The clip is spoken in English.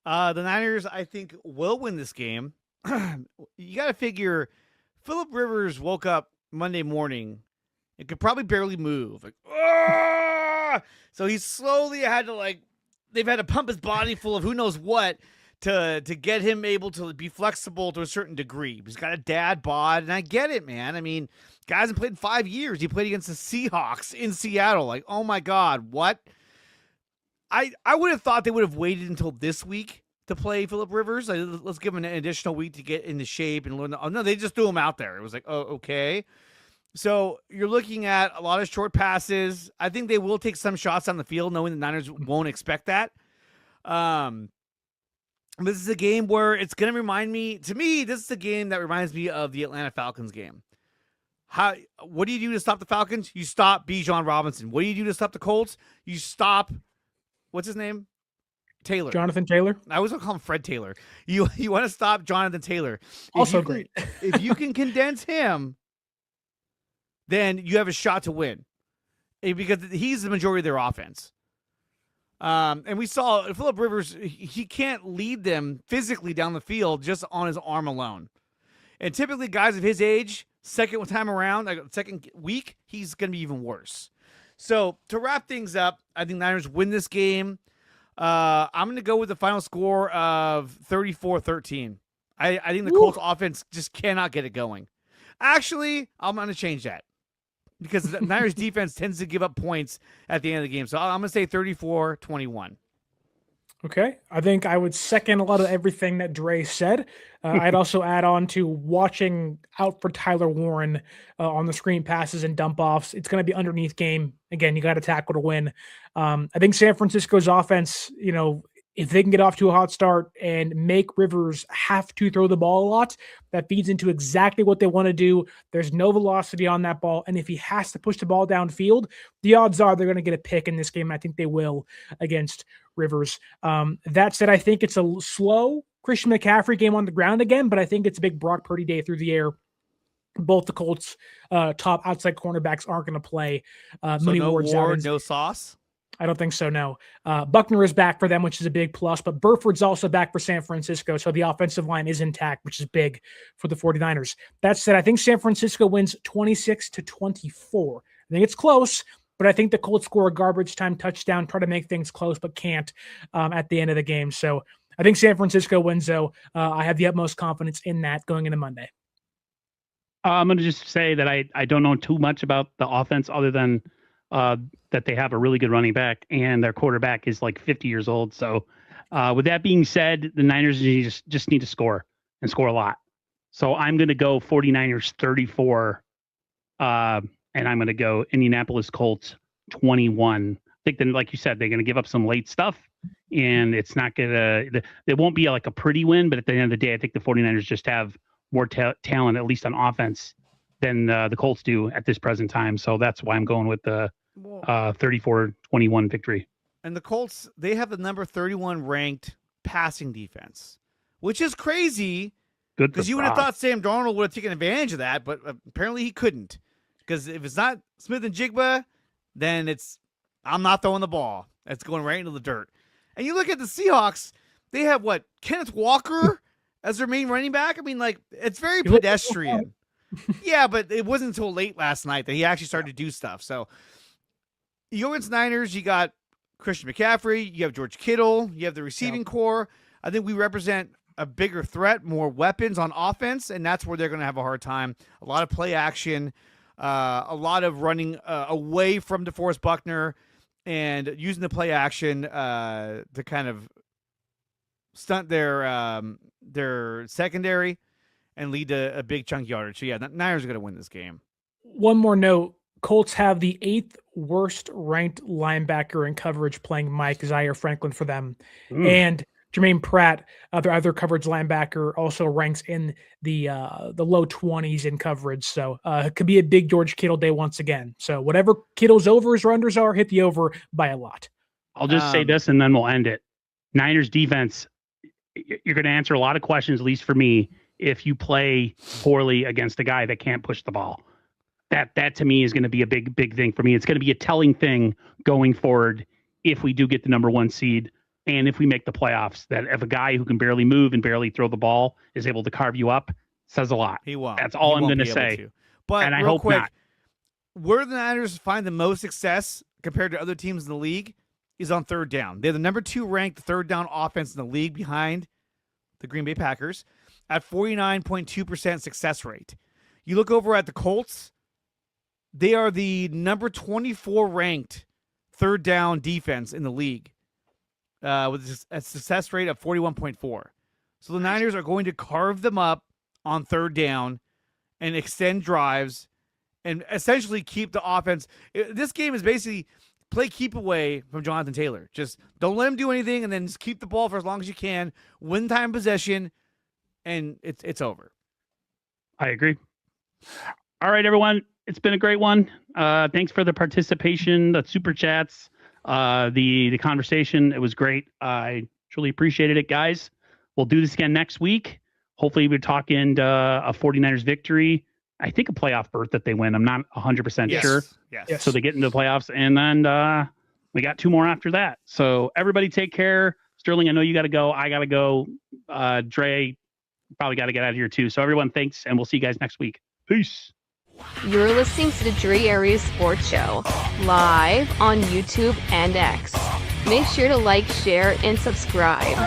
The Niners, I think, will win this game. You got to figure Phillip Rivers woke up Monday morning and could probably barely move. Like, "Ah!" So he slowly had to they've had to pump his body full of who knows what to get him able to be flexible to a certain degree. He's got a dad bod, and I get it, man. I mean, guy hasn't played in 5 years. He played against the Seahawks in Seattle. Like, oh my God, what? I would have thought they would have waited until this week to play Phillip Rivers. Like, let's give him an additional week to get into shape and learn. Oh no, they just threw him out there. It was like, oh, okay. So you're looking at a lot of short passes. I think they will take some shots on the field, knowing the Niners won't expect that. This is a game where it's going to remind me. To me, this is a game that reminds me of the Atlanta Falcons game. What do you do to stop the Falcons? You stop Bijan Robinson. What do you do to stop the Colts? You stop. What's his name? Taylor. Jonathan Taylor. I always want to call him Fred Taylor. You want to stop Jonathan Taylor. Also great. If you can condense him, then you have a shot to win. Because he's the majority of their offense. And we saw Phillip Rivers, he can't lead them physically down the field just on his arm alone. And typically guys of his age, second time around, second week, he's going to be even worse. So to wrap things up, I think Niners win this game. I'm going to go with the final score of 34-13. I think the Colts offense just cannot get it going. Actually, I'm going to change that because the Niners defense tends to give up points at the end of the game. So I'm going to say 34-21. Okay. I think I would second a lot of everything that Dre said. I'd also add on to watching out for Tyler Warren on the screen passes and dump offs. It's going to be underneath game. Again, you got to tackle to win. I think San Francisco's offense, if they can get off to a hot start and make Rivers have to throw the ball a lot, that feeds into exactly what they want to do. There's no velocity on that ball. And if he has to push the ball downfield, the odds are they're going to get a pick in this game. I think they will against Rivers. That said, I think it's a slow Christian McCaffrey game on the ground again, but I think it's a big Brock Purdy day through the air. Both the Colts' top outside cornerbacks aren't going to play. So no Ward, no Sauce? I don't think so, no. Buckner is back for them, which is a big plus, but Burford's also back for San Francisco, so the offensive line is intact, which is big for the 49ers. That said, I think San Francisco wins 26-24. I think it's close, but I think the Colts score a garbage time touchdown, try to make things close, but can't at the end of the game. So I think San Francisco wins, though. I have the utmost confidence in that going into Monday. I'm going to just say that I don't know too much about the offense other than that they have a really good running back and their quarterback is like 50 years old. So with that being said, the Niners just need to score and score a lot. So I'm going to go 49ers 34 and I'm going to go Indianapolis Colts 21. I think then, like you said, they're going to give up some late stuff and it's not going to, it won't be like a pretty win, but at the end of the day, I think the 49ers just have more talent, at least on offense, than the Colts do at this present time. So that's why I'm going with the 34-21 victory. And the Colts, they have the number 31 ranked passing defense, which is crazy. Good, because you would have thought Sam Darnold would have taken advantage of that, but apparently he couldn't. Because if it's not Smith and Jigba, then I'm not throwing the ball. That's going right into the dirt. And you look at the Seahawks, they have Kenneth Walker as their main running back. I mean, it's very pedestrian. Yeah, but it wasn't until late last night that he actually started to do stuff. So you go against Niners, you got Christian McCaffrey, you have George Kittle, you have the receiving core. I think we represent a bigger threat, more weapons on offense, and that's where they're going to have a hard time. A lot of play action, a lot of running away from DeForest Buckner and using the play action to kind of stunt their secondary and lead to a big chunk yardage. So, yeah, the Niners are going to win this game. One more note. Colts have the 8th worst ranked linebacker in coverage playing Mike Zaire Franklin for them. And Jermaine Pratt, their other coverage linebacker, also ranks in the low 20s in coverage. So it could be a big George Kittle day once again. So whatever Kittle's overs or unders are, hit the over by a lot. I'll just say this and then we'll end it. Niners defense, you're going to answer a lot of questions, at least for me, if you play poorly against a guy that can't push the ball. That to me is going to be a big thing for me. It's going to be a telling thing going forward if we do get the number 1 seed. and if we make the playoffs, that if a guy who can barely move and barely throw the ball is able to carve you up, says a lot. He won't. That's all He I'm won't going be to able say. to. But And I real hope quick, not. where the Niners find the most success compared to other teams in the league is on third down. They're the number 2 ranked third down offense in the league behind the Green Bay Packers at 49.2% success rate. You look over at the Colts, they are the number 24 ranked third down defense in the league with a success rate of 41.4. So the Niners are going to carve them up on third down and extend drives and essentially keep the offense. This game is basically play keep away from Jonathan Taylor. Just don't let him do anything, and then just keep the ball for as long as you can. Win time possession, and it's over. I agree. All right, everyone. It's been a great one. Thanks for the participation, the super chats, the conversation. It was great. I truly appreciated it, guys. We'll do this again next week. Hopefully we're talking a 49ers victory. I think a playoff berth that they win. I'm not 100% sure. Yes. So they get into the playoffs, and then we got 2 more after that. So everybody take care. Sterling, I know you got to go. I got to go. Dre, probably got to get out of here too. So everyone, thanks, and we'll see you guys next week. Peace. You're listening to the Dre Aries Sports Show, live on YouTube and X. Make sure to like, share, and subscribe.